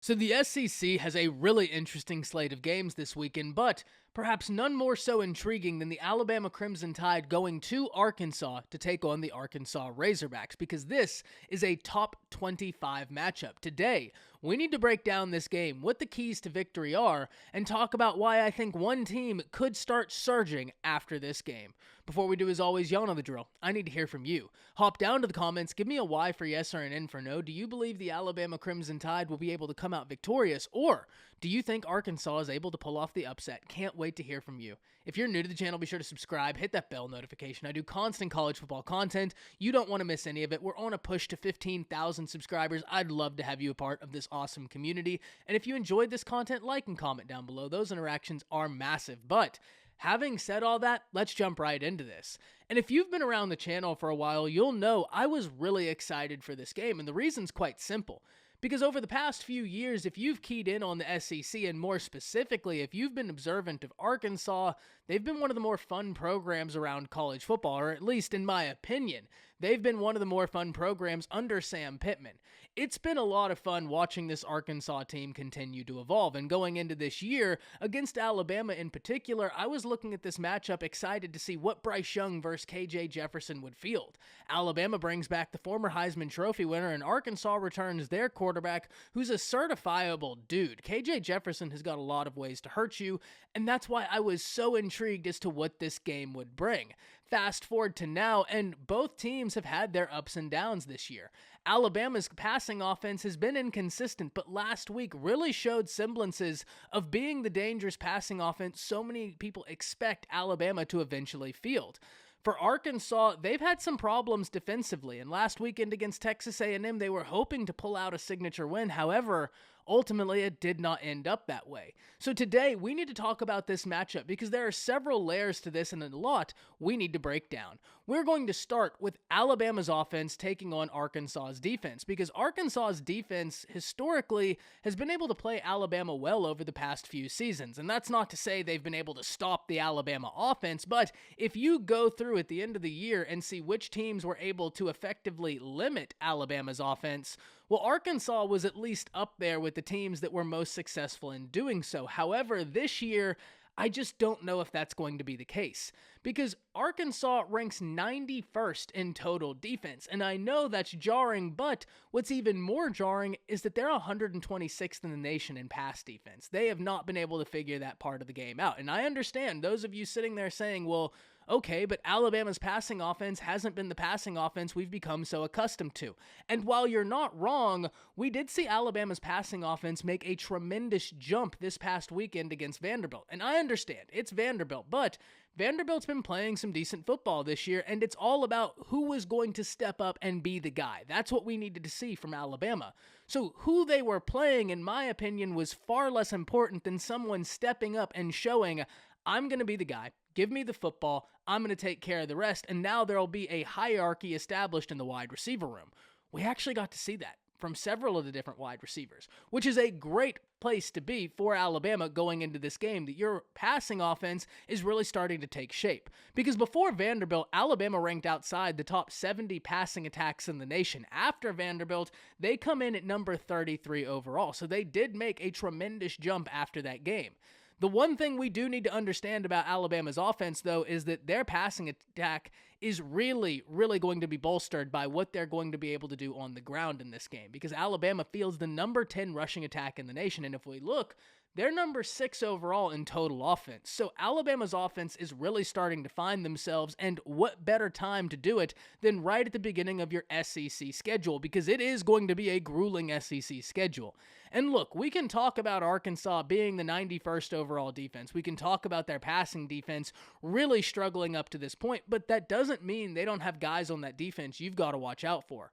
So the SEC has a really interesting slate of games this weekend, but perhaps none more so intriguing than the Alabama Crimson Tide going to Arkansas to take on the Arkansas Razorbacks, because this is a top 25 matchup. Today, we need to break down this game, what the keys to victory are, and talk about why I think one team could start surging after this game. Before we do, as always, y'all know the drill. I need to hear from you. Hop down to the comments, give me a Y for yes or an N for no. Do you believe the Alabama Crimson Tide will be able to come out victorious, or do you think Arkansas is able to pull off the upset? Can't wait to hear from you. If you're new to the channel, be sure to subscribe, hit that bell notification. I do constant college football content. You don't want to miss any of it. We're on a push to 15,000 subscribers. I'd love to have you a part of this awesome community. And if you enjoyed this content, like and comment down below. Those interactions are massive. But having said all that, let's jump right into this. And if you've been around the channel for a while, you'll know I was really excited for this game, and the reason's quite simple. Because over the past few years, if you've keyed in on the SEC, and more specifically, if you've been observant of Arkansas, they've been one of the more fun programs around college football, or at least in my opinion, they've been one of the more fun programs under Sam Pittman. It's been a lot of fun watching this Arkansas team continue to evolve, and going into this year, against Alabama in particular, I was looking at this matchup excited to see what Bryce Young versus KJ Jefferson would field. Alabama brings back the former Heisman Trophy winner, and Arkansas returns their quarterback, who's a certifiable dude. KJ Jefferson has got a lot of ways to hurt you, and that's why I was so intrigued as to what this game would bring. Fast forward to now, and both teams have had their ups and downs this year. Alabama's passing offense has been inconsistent, but last week really showed semblances of being the dangerous passing offense so many people expect Alabama to eventually field. For Arkansas, they've had some problems defensively, and last weekend against Texas A&M, they were hoping to pull out a signature win. However, ultimately, it did not end up that way. So today, we need to talk about this matchup because there are several layers to this and a lot we need to break down. We're going to start with Alabama's offense taking on Arkansas's defense, because Arkansas's defense historically has been able to play Alabama well over the past few seasons. And that's not to say they've been able to stop the Alabama offense, but if you go through at the end of the year and see which teams were able to effectively limit Alabama's offense, well, Arkansas was at least up there with the teams that were most successful in doing so. However, this year, I just don't know if that's going to be the case, because Arkansas ranks 91st in total defense, and I know that's jarring, but what's even more jarring is that they're 126th in the nation in pass defense. They have not been able to figure that part of the game out, and I understand those of you sitting there saying, well, okay, but Alabama's passing offense hasn't been the passing offense we've become so accustomed to. And while you're not wrong, we did see Alabama's passing offense make a tremendous jump this past weekend against Vanderbilt. And I understand, it's Vanderbilt, but Vanderbilt's been playing some decent football this year, and it's all about who was going to step up and be the guy. That's what we needed to see from Alabama. So who they were playing, in my opinion, was far less important than someone stepping up and showing, I'm going to be the guy. Give me the football, I'm going to take care of the rest, and now there'll be a hierarchy established in the wide receiver room. We actually got to see that from several of the different wide receivers, which is a great place to be for Alabama going into this game, that your passing offense is really starting to take shape. Because before Vanderbilt, Alabama ranked outside the top 70 passing attacks in the nation. After Vanderbilt, they come in at number 33 overall, so they did make a tremendous jump after that game. The one thing we do need to understand about Alabama's offense, though, is that their passing attack is really, really going to be bolstered by what they're going to be able to do on the ground in this game, because Alabama fields the number 10 rushing attack in the nation, and if we look, they're number 6 overall in total offense. So Alabama's offense is really starting to find themselves, and what better time to do it than right at the beginning of your SEC schedule, because it is going to be a grueling SEC schedule. And look, we can talk about Arkansas being the 91st overall defense. We can talk about their passing defense really struggling up to this point, but that doesn't mean they don't have guys on that defense you've got to watch out for.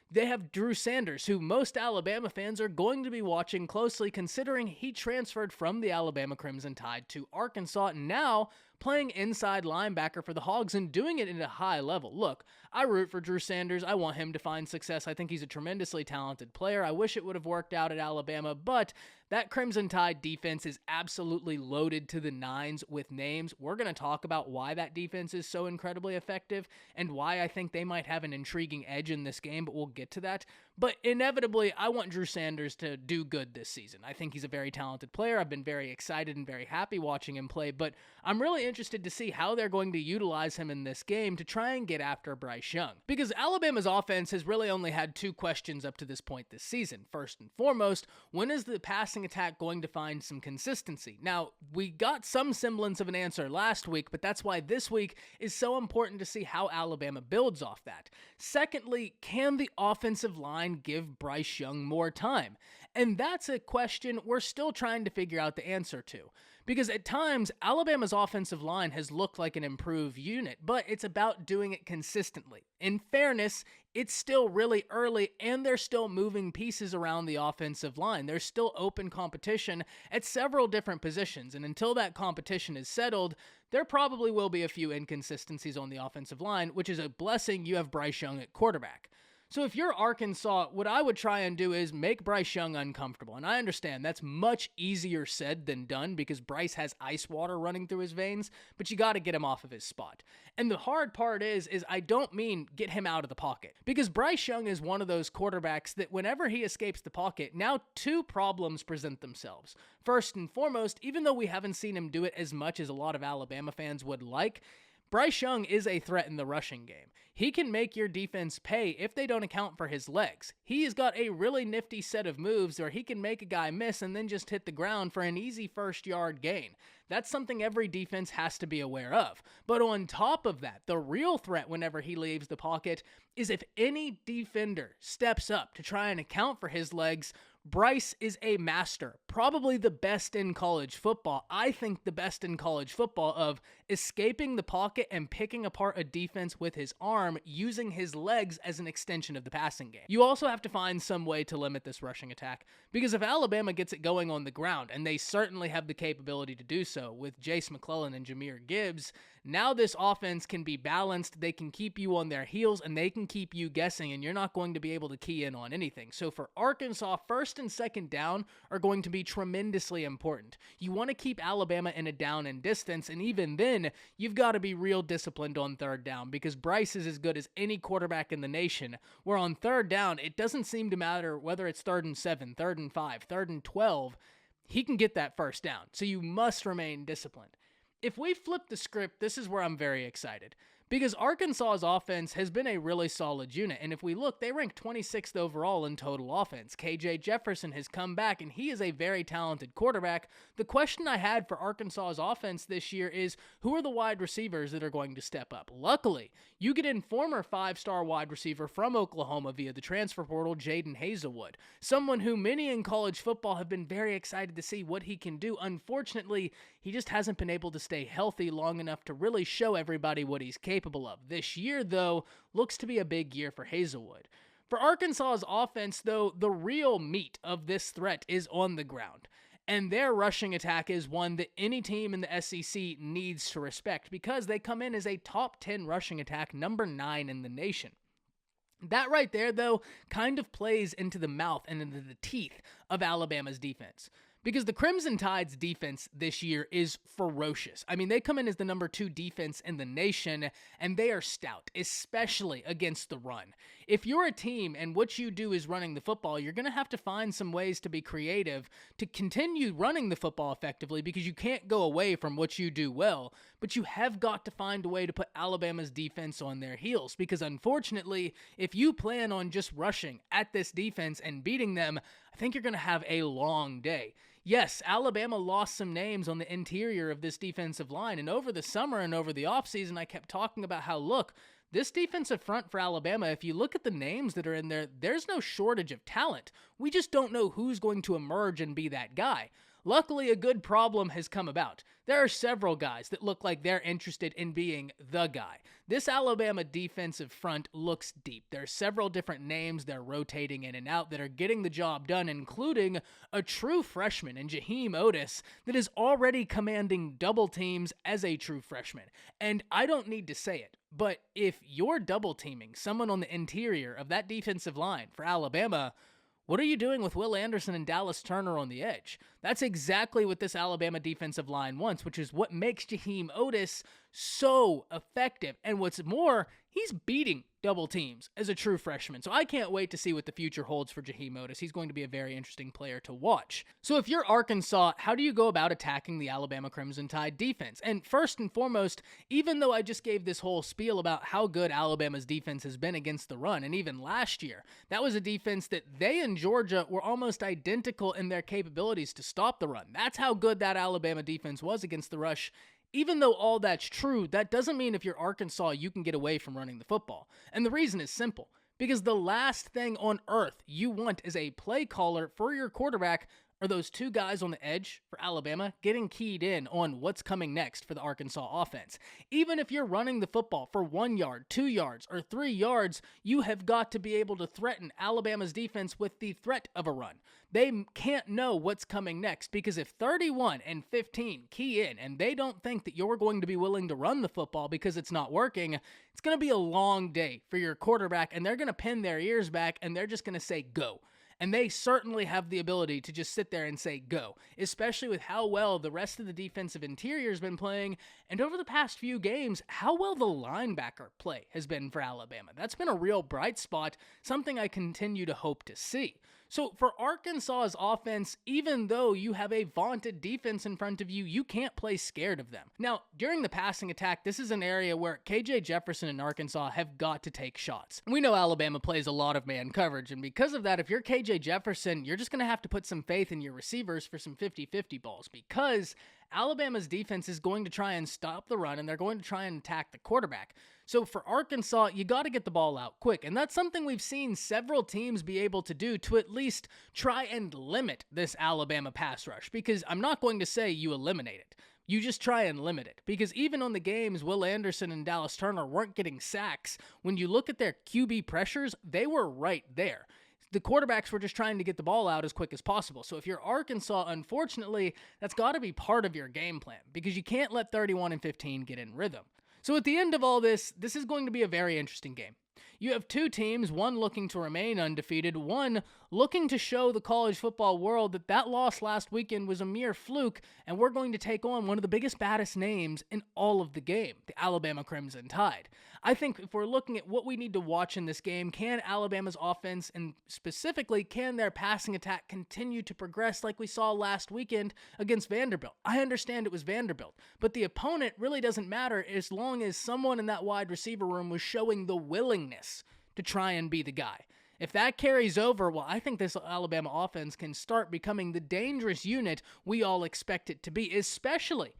They have Drew Sanders, who most Alabama fans are going to be watching closely, considering he transferred from the Alabama Crimson Tide to Arkansas, and now playing inside linebacker for the Hogs and doing it at a high level. Look, I root for Drew Sanders. I want him to find success. I think he's a tremendously talented player. I wish it would have worked out at Alabama, but that Crimson Tide defense is absolutely loaded to the nines with names. We're going to talk about why that defense is so incredibly effective and why I think they might have an intriguing edge in this game, but we'll get to that. But inevitably, I want Drew Sanders to do good this season. I think he's a very talented player. I've been very excited and very happy watching him play, but I'm really interested to see how they're going to utilize him in this game to try and get after Bryce Young. Because Alabama's offense has really only had two questions up to this point this season. First and foremost, when is the passing attack going to find some consistency? Now, we got some semblance of an answer last week, but that's why this week is so important to see how Alabama builds off that. Secondly, can the offensive line give Bryce Young more time? And that's a question we're still trying to figure out the answer to. Because at times, Alabama's offensive line has looked like an improved unit, but it's about doing it consistently. In fairness, it's still really early, and they're still moving pieces around the offensive line. There's still open competition at several different positions, and until that competition is settled, there probably will be a few inconsistencies on the offensive line, which is a blessing. You have Bryce Young at quarterback. So if you're Arkansas, what I would try and do is make Bryce Young uncomfortable. And I understand that's much easier said than done because Bryce has ice water running through his veins, but you got to get him off of his spot. And the hard part is I don't mean get him out of the pocket, because Bryce Young is one of those quarterbacks that whenever he escapes the pocket, now two problems present themselves. First and foremost, even though we haven't seen him do it as much as a lot of Alabama fans would like, Bryce Young is a threat in the rushing game. He can make your defense pay if they don't account for his legs. He's got a really nifty set of moves where he can make a guy miss and then just hit the ground for an easy first-yard gain. That's something every defense has to be aware of. But on top of that, the real threat whenever he leaves the pocket is if any defender steps up to try and account for his legs. Bryce is a master, probably the best in college football. I think the best in college football of escaping the pocket and picking apart a defense with his arm, using his legs as an extension of the passing game. You also have to find some way to limit this rushing attack, because if Alabama gets it going on the ground, and they certainly have the capability to do so with Jace McClellan and Jahmyr Gibbs, now this offense can be balanced, they can keep you on their heels, and they can keep you guessing, and you're not going to be able to key in on anything. So for Arkansas, first and second down are going to be tremendously important. You want to keep Alabama in a down and distance, and even then, you've got to be real disciplined on third down, because Bryce is as good as any quarterback in the nation, where on third down, it doesn't seem to matter whether it's 3rd and 7, 3rd and 5, 3rd and 12, he can get that first down, so you must remain disciplined. If we flip the script, this is where I'm very excited, because Arkansas's offense has been a really solid unit, and if we look, they rank 26th overall in total offense. KJ Jefferson has come back, and he is a very talented quarterback. The question I had for Arkansas's offense this year is, who are the wide receivers that are going to step up? Luckily, you get in former 5-star wide receiver from Oklahoma via the transfer portal, Jaden Hazelwood, someone who many in college football have been very excited to see what he can do. Unfortunately, he just hasn't been able to stay healthy long enough to really show everybody what he's capable of. This year, though, looks to be a big year for Hazelwood. For Arkansas's offense, though, the real meat of this threat is on the ground. And their rushing attack is one that any team in the SEC needs to respect, because they come in as a top 10 rushing attack, number 9 in the nation. That right there, though, kind of plays into the mouth and into the teeth of Alabama's defense. Because the Crimson Tide's defense this year is ferocious. I mean, they come in as the number 2 defense in the nation, and they are stout, especially against the run. If you're a team and what you do is running the football, you're going to have to find some ways to be creative to continue running the football effectively, because you can't go away from what you do well, but you have got to find a way to put Alabama's defense on their heels, because unfortunately, if you plan on just rushing at this defense and beating them, I think you're going to have a long day. Yes, Alabama lost some names on the interior of this defensive line, and over the summer and over the offseason, I kept talking about how, look, this defensive front for Alabama, if you look at the names that are in there, there's no shortage of talent. We just don't know who's going to emerge and be that guy. Luckily, a good problem has come about. There are several guys that look like they're interested in being the guy. This Alabama defensive front looks deep. There are several different names they're rotating in and out that are getting the job done, including a true freshman in Jaheim Otis that is already commanding double teams as a true freshman. And I don't need to say it, but if you're double teaming someone on the interior of that defensive line for Alabama, what are you doing with Will Anderson and Dallas Turner on the edge? That's exactly what this Alabama defensive line wants, which is what makes Jaheim Otis so effective. And what's more, he's beating double teams as a true freshman. So I can't wait to see what the future holds for Jaheim Otis. He's going to be a very interesting player to watch. So if you're Arkansas, how do you go about attacking the Alabama Crimson Tide defense? And first and foremost, even though I just gave this whole spiel about how good Alabama's defense has been against the run, and even last year, that was a defense that they and Georgia were almost identical in their capabilities to stop the run. That's how good that Alabama defense was against the rush. Even though all that's true, that doesn't mean if you're Arkansas, you can get away from running the football. And the reason is simple. Because the last thing on earth you want as a play caller for your quarterback are those two guys on the edge for Alabama getting keyed in on what's coming next for the Arkansas offense. Even if you're running the football for 1 yard, 2 yards, or 3 yards, you have got to be able to threaten Alabama's defense with the threat of a run. They can't know what's coming next, because if 31 and 15 key in and they don't think that you're going to be willing to run the football because it's not working, it's going to be a long day for your quarterback, and they're going to pin their ears back and they're just going to say go. And they certainly have the ability to just sit there and say go, especially with how well the rest of the defensive interior has been playing, and over the past few games, how well the linebacker play has been for Alabama. That's been a real bright spot, something I continue to hope to see. So for Arkansas's offense, even though you have a vaunted defense in front of you, you can't play scared of them. Now, during the passing attack, this is an area where KJ Jefferson and Arkansas have got to take shots. We know Alabama plays a lot of man coverage, and because of that, if you're KJ Jefferson, you're just going to have to put some faith in your receivers for some 50-50 balls, because Alabama's defense is going to try and stop the run, and they're going to try and attack the quarterback. So for Arkansas, you got to get the ball out quick, and that's something we've seen several teams be able to do to at least try and limit this Alabama pass rush, because I'm not going to say you eliminate it. You just try and limit it, because even on the games Will Anderson and Dallas Turner weren't getting sacks, when you look at their QB pressures, they were right there. The quarterbacks were just trying to get the ball out as quick as possible. So if you're Arkansas, unfortunately, that's got to be part of your game plan, because you can't let 31 and 15 get in rhythm. So at the end of all this is going to be a very interesting game. You have two teams, one looking to remain undefeated, one looking to show the college football world that that loss last weekend was a mere fluke, and we're going to take on one of the biggest, baddest names in all of the game, the Alabama Crimson Tide. I think if we're looking at what we need to watch in this game, can Alabama's offense, and specifically, can their passing attack continue to progress like we saw last weekend against Vanderbilt? I understand it was Vanderbilt, but the opponent really doesn't matter as long as someone in that wide receiver room was showing the willingness to try and be the guy. If that carries over, well, I think this Alabama offense can start becoming the dangerous unit we all expect it to be, especially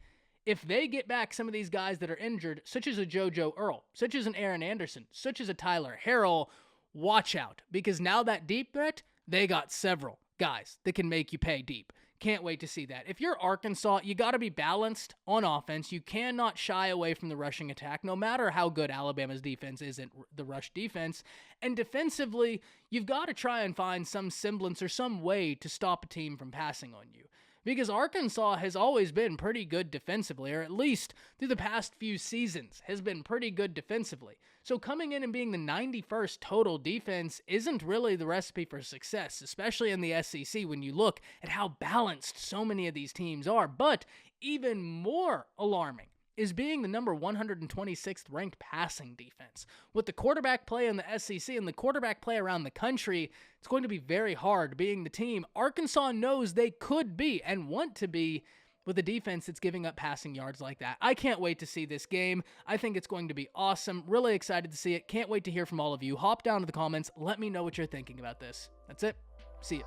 if they get back some of these guys that are injured, such as a JoJo Earl, such as an Aaron Anderson, such as a Tyler Harrell. Watch out, because now that deep threat, they got several guys that can make you pay deep. Can't wait to see that. If you're Arkansas, you got to be balanced on offense. You cannot shy away from the rushing attack, no matter how good Alabama's defense isn't the rush defense. And defensively, you've got to try and find some semblance or some way to stop a team from passing on you. Because Arkansas has always been pretty good defensively, or at least through the past few seasons has been pretty good defensively. So coming in and being the 91st total defense isn't really the recipe for success, especially in the SEC when you look at how balanced so many of these teams are. But even more alarming is being the number 126th ranked passing defense. With the quarterback play in the SEC and the quarterback play around the country, it's going to be very hard being the team Arkansas knows they could be and want to be with a defense that's giving up passing yards like that. I can't wait to see this game. I think it's going to be awesome. Really excited to see it. Can't wait to hear from all of you. Hop down to the comments. Let me know what you're thinking about this. That's it. See ya.